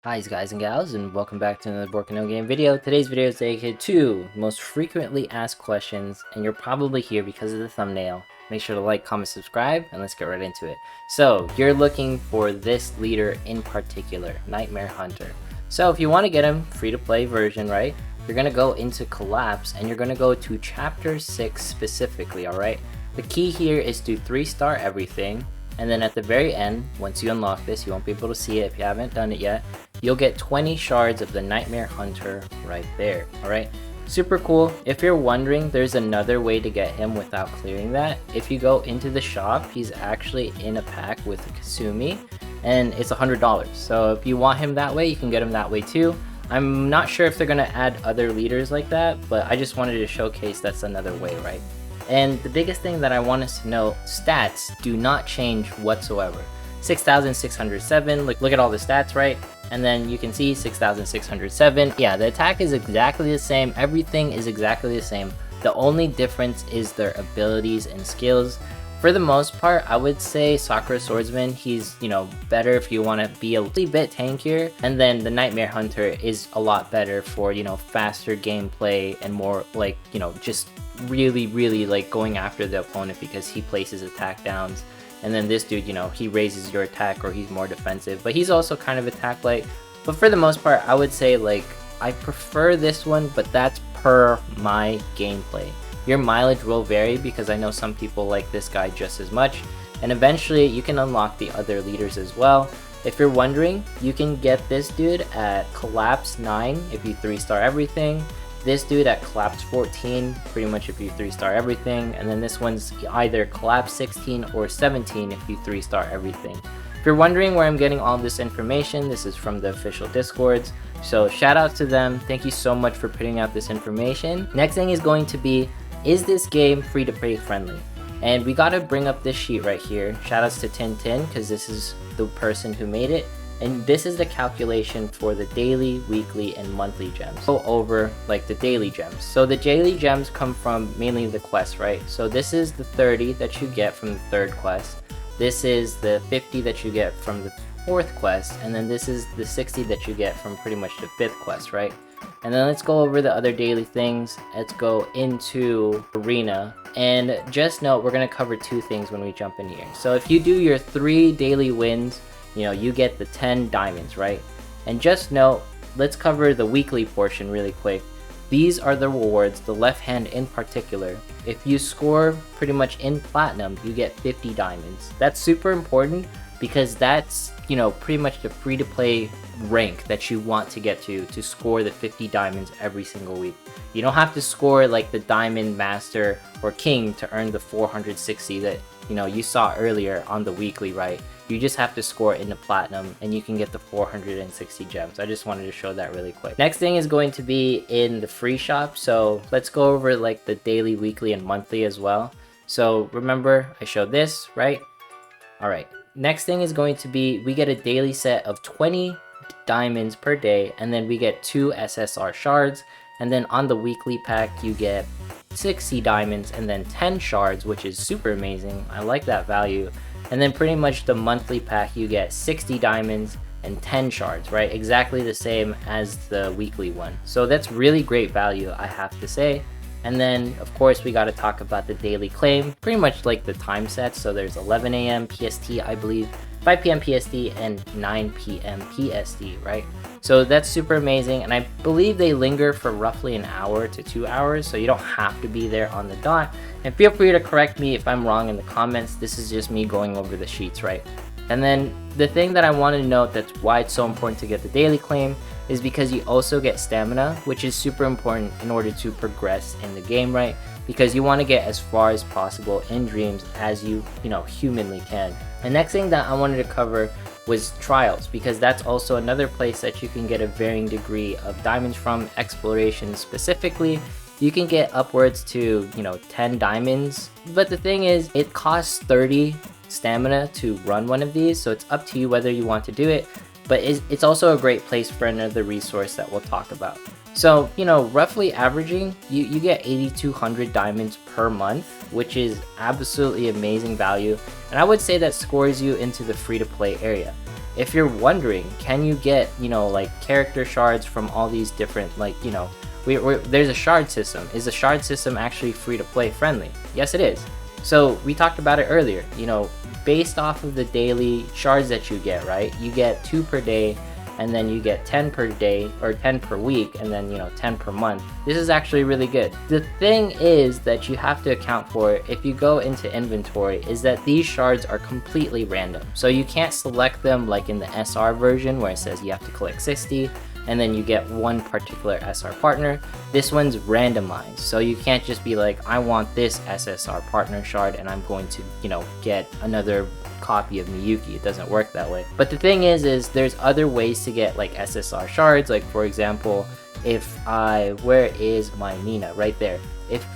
Hi guys and gals, and welcome back to another Bork No Game video. Today's video is dedicated to most frequently asked questions, and you're probably here because of the thumbnail. Make sure to like, comment, subscribe, and let's get right into it. So, you're looking for this leader in particular, Nightmare Hunter. So, if you want to get him, free-to-play version, right? You're going to go into Collapse, and you're going to go to Chapter 6 specifically, alright? The key here is to 3-star everything. And then at the very end, once you unlock this, you won't be able to see it if you haven't done it yet. You'll get 20 shards of the Nightmare Hunter right there, alright? Super cool. If you're wondering, there's another way to get him without clearing that. If you go into the shop, he's actually in a pack with a Kasumi, and it's $100. So if you want him that way, you can get him that way too. I'm not sure if they're going to add other leaders like that, but I just wanted to showcase that's another way, right? And the biggest thing that I want us to know, stats do not change whatsoever. 6,607, look at all the stats, right? And then you can see 6,607. Yeah, the attack is exactly the same. Everything is exactly the same. The only difference is their abilities and skills. For the most part, I would say Sakura Swordsman, he's, better if you want to be a little bit tankier. And then the Nightmare Hunter is a lot better for, faster gameplay and more like, just really like going after the opponent because he places attack downs. And then this dude, he raises your attack or he's more defensive, but he's also kind of attack light. But for the most part, I would say like I prefer this one, but that's per my gameplay. Your mileage will vary because I know some people like this guy just as much, and eventually you can unlock the other leaders as well. If you're wondering, you can get this dude at Collapse 9 if you 3-star everything. This dude at Collapse 14, pretty much if you 3-star everything, and then this one's either Collapse 16 or 17 if you 3-star everything. If you're wondering where I'm getting all this information, this is from the official Discords, so shout out to them. Thank you so much for putting out this information. Next thing is going to be, is this game free-to-play friendly? And we gotta bring up this sheet right here. Shoutouts to Tintin, because this is the person who made it. And this is the calculation for the daily, weekly, and monthly gems. Go over like the daily gems. So the daily gems come from mainly the quests, right? So this is the 30 that you get from the 3rd quest. This is the 50 that you get from the 4th quest. And then this is the 60 that you get from pretty much the 5th quest, right? And then let's go over the other daily things. Let's go into Arena. And just note, we're going to cover 2 things when we jump in here. So if you do your 3 daily wins, you get the 10 diamonds, right? And just note, let's cover the weekly portion really quick. These are the rewards, the left hand in particular. If you score pretty much in platinum, you get 50 diamonds. That's super important because that's, pretty much the free-to-play rank that you want to get to score the 50 diamonds every single week. You don't have to score like the Diamond Master or King to earn the 460 that, you saw earlier on the weekly, right? You just have to score in the platinum and you can get the 460 gems. I just wanted to show that really quick. Next thing is going to be in the free shop. So let's go over like the daily, weekly, and monthly as well. So remember, I showed this, right? All right. Next thing is going to be, we get a daily set of 20 diamonds per day, and then we get 2 SSR shards. And then on the weekly pack, you get 60 diamonds and then 10 shards, which is super amazing. I like that value. And then pretty much the monthly pack, you get 60 diamonds and 10 shards, right? Exactly the same as the weekly one. So that's really great value, I have to say. And then, of course, we got to talk about the daily claim, pretty much like the time sets. So there's 11 a.m. PST, I believe, 5 p.m. PST, and 9 p.m. PST, right? So that's super amazing, and I believe they linger for roughly an hour to 2 hours, so you don't have to be there on the dot. And feel free to correct me if I'm wrong in the comments. This is just me going over the sheets, right? And then the thing that I wanted to note that's why it's so important to get the daily claim is because you also get stamina, which is super important in order to progress in the game, right? Because you want to get as far as possible in dreams as you humanly can. The next thing that I wanted to cover was trials, because that's also another place that you can get a varying degree of diamonds from. Exploration specifically, you can get upwards to 10 diamonds, but the thing is, it costs 30 stamina to run one of these, so it's up to you whether you want to do it. But it's also a great place for another resource that we'll talk about. So, roughly averaging, you get 8,200 diamonds per month, which is absolutely amazing value. And I would say that scores you into the free-to-play area. if you're wondering, can you get, you know, like character shards from all these different, like, you know, there's a shard system. Is the shard system actually free to play friendly? Yes, it is. So we talked about it earlier, you know, based off of the daily shards that you get, right? You get 2 per day, and then you get 10 per day or 10 per week, and then, you know, 10 per month. This is actually really good. The thing is that you have to account for, if you go into inventory, is that these shards are completely random. So you can't select them like in the SR version where it says you have to collect 60 and then you get one particular SR partner. This one's randomized, so you can't just be like, I want this SSR partner shard and I'm going to, you know, get another copy of Miyuki. It doesn't work that way. But the thing is there's other ways to get like SSR shards. Like for example, if where is my Nina? Right there. If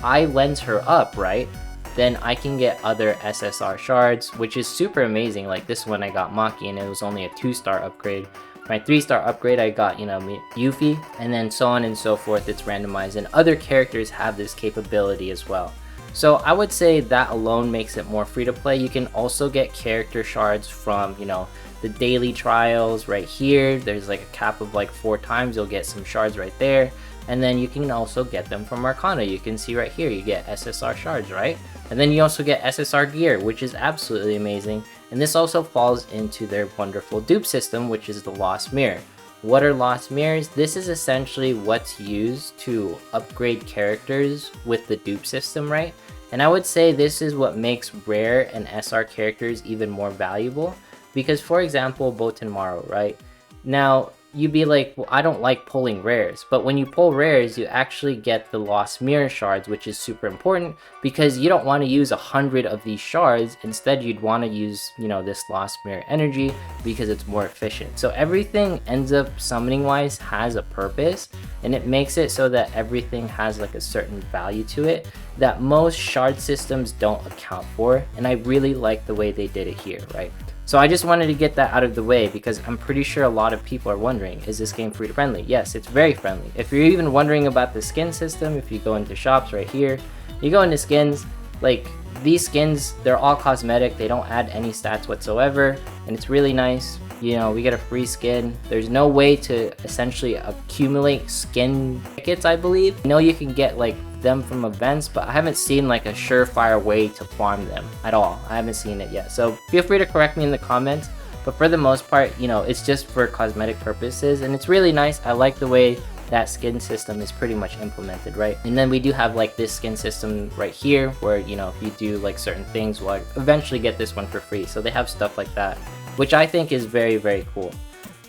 I lens her up, right, then I can get other SSR shards, which is super amazing. Like this one I got Maki and it was only a 2-star upgrade. My 3-star upgrade I got, you know, Yuffie, and then so on and so forth. It's randomized, and other characters have this capability as well. So I would say that alone makes it more free to play. You can also get character shards from, you know, the daily trials right here. There's like a cap of like 4 times. You'll get some shards right there. And then you can also get them from Arcana. You can see right here, you get SSR shards, right? And then you also get SSR gear, which is absolutely amazing. And this also falls into their wonderful dupe system, which is the Lost Mirror. What are Lost Mirrors? This is essentially what's used to upgrade characters with the dupe system, right? And I would say this is what makes rare and SR characters even more valuable. Because for example, Botenmaru, right? Now, you'd be like, well, I don't like pulling rares, but when you pull rares, you actually get the Lost Mirror shards, which is super important because you don't want to use 100 of these shards. Instead, you'd want to use, you know, this Lost Mirror energy because it's more efficient. So everything ends up summoning wise has a purpose, and it makes it so that everything has like a certain value to it that most shard systems don't account for. And I really like the way they did it here, right? So I just wanted to get that out of the way because I'm pretty sure a lot of people are wondering, is this game free to friendly? Yes, it's very friendly. If you're even wondering about the skin system, if you go into shops right here, you go into skins, like these skins, they're all cosmetic. They don't add any stats whatsoever, and it's really nice. You know, we get a free skin. There's no way to essentially accumulate skin tickets, I believe. I know you can get like them from events, but I haven't seen like a surefire way to farm them at all. I haven't seen it yet, so feel free to correct me in the comments. But for the most part, you know, it's just for cosmetic purposes, and it's really nice. I like the way that skin system is pretty much implemented, right? And then we do have like this skin system right here where, you know, if you do like certain things, we'll eventually get this one for free. So they have stuff like that, which I think is very, very cool.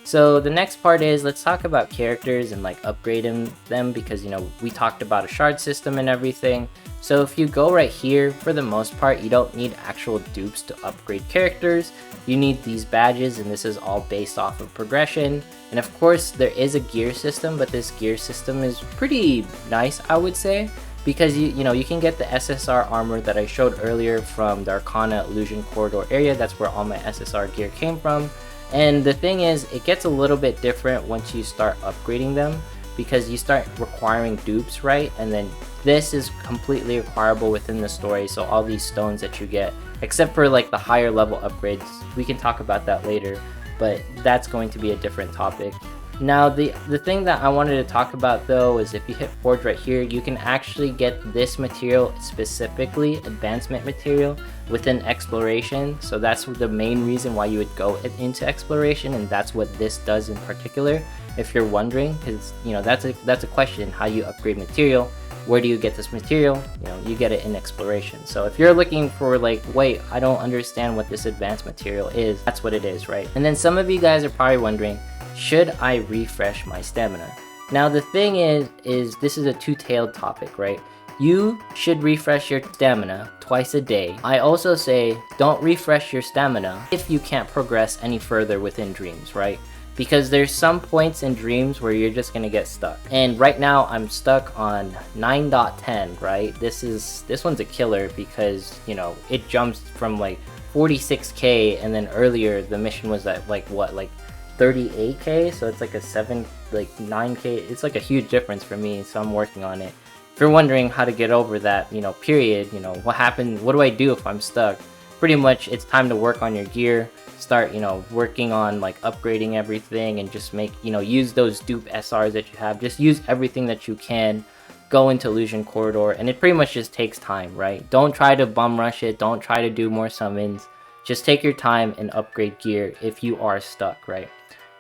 So the next part is, let's talk about characters and like upgrading them, because, you know, we talked about a shard system and everything. So if you go right here, for the most part, you don't need actual dupes to upgrade characters. You need these badges, and this is all based off of progression. And of course, there is a gear system, but this gear system is pretty nice, I would say, because you know, you can get the SSR armor that I showed earlier from the Arcana Illusion Corridor area. That's where all my SSR gear came from. And the thing is, it gets a little bit different once you start upgrading them, because you start requiring dupes, right? And then this is completely acquirable within the story. So all these stones that you get, except for like the higher level upgrades, we can talk about that later, but that's going to be a different topic. Now the thing that I wanted to talk about though is, if you hit Forge right here, you can actually get this material, specifically advancement material, within exploration. So that's the main reason why you would go into exploration, and that's what this does in particular, if you're wondering, because, you know, that's a question, how you upgrade material. Where do you get this material? You know, you get it in exploration. So if you're looking for like, wait, I don't understand what this advanced material is, that's what it is, right? And then some of you guys are probably wondering, should I refresh my stamina? Now the thing is this is a two-tailed topic, right? You should refresh your stamina twice a day. I also say don't refresh your stamina if you can't progress any further within dreams, right? Because there's some points in dreams where you're just gonna get stuck. And right now I'm stuck on 9.10, right? This one's a killer because, you know, it jumps from like 46k, and then earlier the mission was at like what, like 38k, so it's like a 9k. It's like a huge difference for me, so I'm working on it. If you're wondering how to get over that, you know, period, you know, what happened, what do I do if I'm stuck? Pretty much it's time to work on your gear. start, you know, working on like upgrading everything and just make, you know, use those dupe SRs that you have. Just use everything that you can. Go into Illusion Corridor, and it pretty much just takes time, right? Don't try to bum rush it. Don't try to do more summons. Just take your time and upgrade gear if you are stuck, right?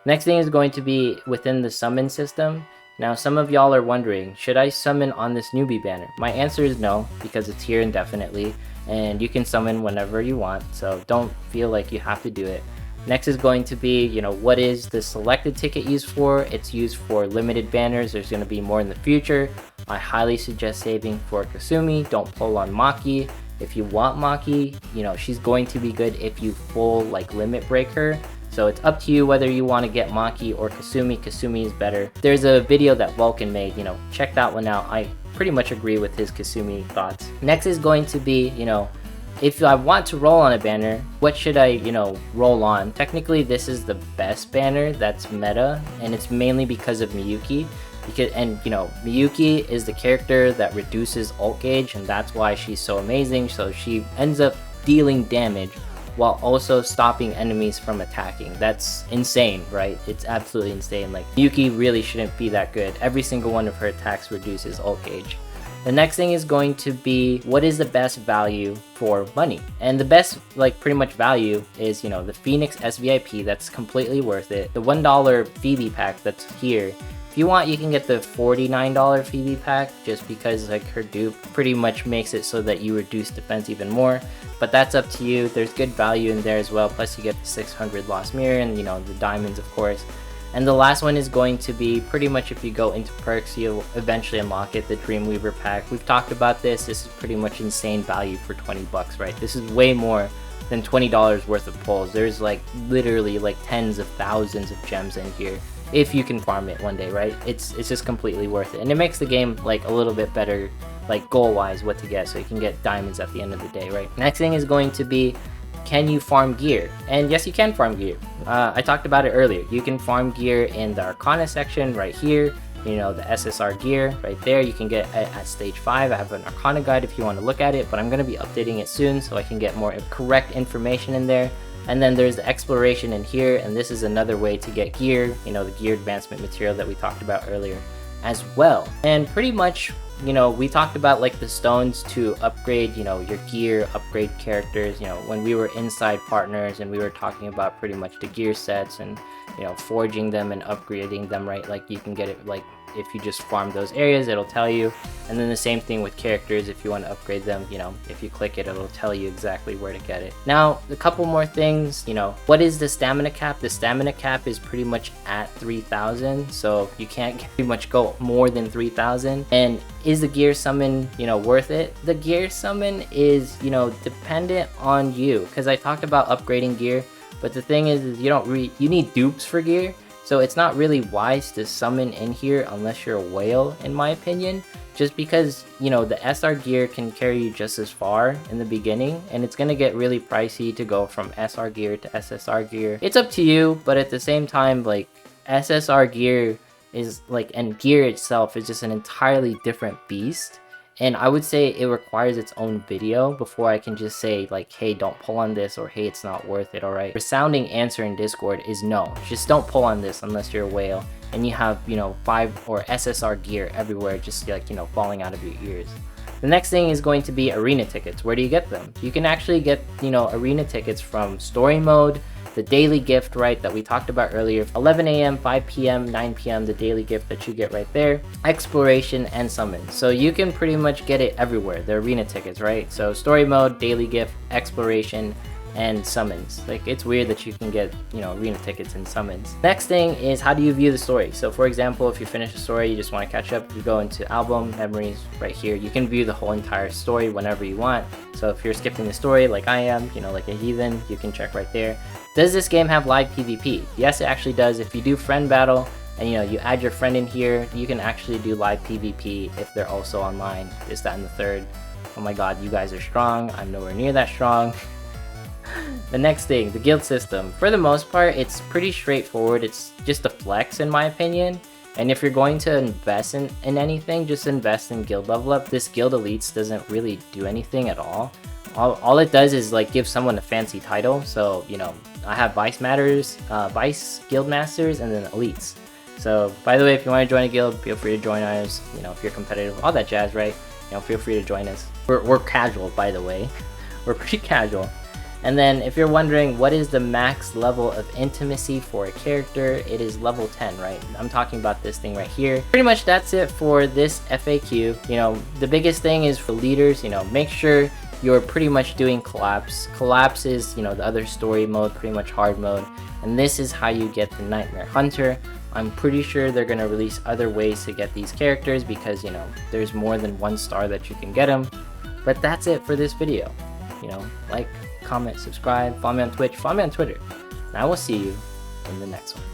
Next thing is going to be within the summon system. Now, some of y'all are wondering, should I summon on this newbie banner? My answer is no, because it's here indefinitely, and you can summon whenever you want, so don't feel like you have to do it. Next is going to be, you know, what is the selected ticket used for? It's used for limited banners. There's going to be more in the future. I highly suggest saving for Kasumi. Don't pull on Maki. If you want Maki, you know, she's going to be good if you full like limit break her. So it's up to you whether you want to get Maki or Kasumi. Kasumi is better. There's a video that Vulcan made, you know, check that one out. I pretty much agree with his Kasumi thoughts. Next is going to be, you know, if I want to roll on a banner, what should I, you know, roll on? Technically, this is the best banner that's meta, and it's mainly because of Miyuki. And you know, Miyuki is the character that reduces ult gauge, and that's why she's so amazing. So she ends up dealing damage while also stopping enemies from attacking. That's insane, right? It's absolutely insane. Like, Miyuki really shouldn't be that good. Every single one of her attacks reduces ult gauge. The next thing is going to be, what is the best value for money? And the best, like, pretty much value is, you know, the Phoenix SVIP. That's completely worth it. The $1 Phoebe pack that's here. If you want, you can get the $49 Phoebe pack, just because like her dupe pretty much makes it so that you reduce defense even more. But that's up to you. There's good value in there as well. Plus you get the 600 Lost Mirror and, you know, the diamonds, of course. And the last one is going to be pretty much, if you go into perks, you'll eventually unlock it, the Dreamweaver pack. We've talked about this. This is pretty much insane value for 20 bucks, right? This is way more than $20 worth of pulls. There's like literally like tens of thousands of gems in here if you can farm it one day, right? It's just completely worth it. And it makes the game like a little bit better, like goal-wise, what to get, so you can get diamonds at the end of the day, right? Next thing is going to be, can you farm gear? And yes, you can farm gear. I talked about it earlier. You can farm gear in the Arcana section right here. You know, the SSR gear right there. You can get it at stage 5. I have an Arcana guide if you want to look at it, but I'm going to be updating it soon so I can get more correct information in there. And then there's the exploration in here, and this is another way to get gear, you know, the gear advancement material that we talked about earlier as well. And pretty much, you know, we talked about like the stones to upgrade, you know, your gear, upgrade characters, you know, when we were inside partners and we were talking about pretty much the gear sets and, you know, forging them and upgrading them, right? Like you can get it like if you just farm those areas, it'll tell you. And then the same thing with characters. If you want to upgrade them, you know, if you click it, it'll tell you exactly where to get it. Now, a couple more things, you know, what is the stamina cap? The stamina cap is pretty much at 3,000, so you can't pretty much go more than 3,000. And is the gear summon, you know, worth it? The gear summon is, you know, dependent on you, because I talked about upgrading gear, but the thing is you need dupes for gear. So it's not really wise to summon in here unless you're a whale, in my opinion, just because, you know, the SR gear can carry you just as far in the beginning, and it's going to get really pricey to go from SR gear to SSR gear. It's up to you, but at the same time, like, SSR gear is like, and gear itself is just an entirely different beast. And I would say it requires its own video before I can just say like, hey, don't pull on this, or hey, it's not worth it, alright? Resounding answer in Discord is no. Just don't pull on this unless you're a whale and you have, you know, 5 or SSR gear everywhere, just like, you know, falling out of your ears. The next thing is going to be arena tickets. Where do you get them? You can actually get, you know, arena tickets from story mode, the daily gift, right, that we talked about earlier, 11 a.m, 5 p.m, 9 p.m, the daily gift that you get right there, exploration, and summon. So you can pretty much get it everywhere, the arena tickets, right? So story mode, daily gift, exploration, and summons. Like, it's weird that you can get, you know, arena tickets and summons. Next thing is, how do you view the story? So for example, if you finish a story, you just want to catch up, you go into album, memories, right here. You can view the whole entire story whenever you want. So if you're skipping the story like I am, you know, like a heathen, you can check right there. Does this game have live PvP? Yes, it actually does. If you do friend battle and, you know, you add your friend in here, you can actually do live PvP if they're also online. This, that, and the third. Oh my god, you guys are strong. I'm nowhere near that strong. The next thing, the guild system. For the most part, it's pretty straightforward. It's just a flex, in my opinion. And if you're going to invest in anything, just invest in guild level up. This guild elites doesn't really do anything at all. All it does is like give someone a fancy title. So, you know, I have Vice Matters, Vice Guild Masters, and then Elites. So by the way, if you want to join a guild, feel free to join us. You know, if you're competitive, all that jazz, right? You know, feel free to join us. We're casual, by the way. We're pretty casual. And then if you're wondering what is the max level of intimacy for a character, it is level 10, right? I'm talking about this thing right here. Pretty much that's it for this FAQ. You know, the biggest thing is for leaders, you know, make sure you're pretty much doing collapse. Collapse is, you know, the other story mode, pretty much hard mode. And this is how you get the Nightmare Hunter. I'm pretty sure they're going to release other ways to get these characters because, you know, there's more than 1 star that you can get them. But that's it for this video. You know, like, comment, subscribe, follow me on Twitch, follow me on Twitter. And I will see you in the next one.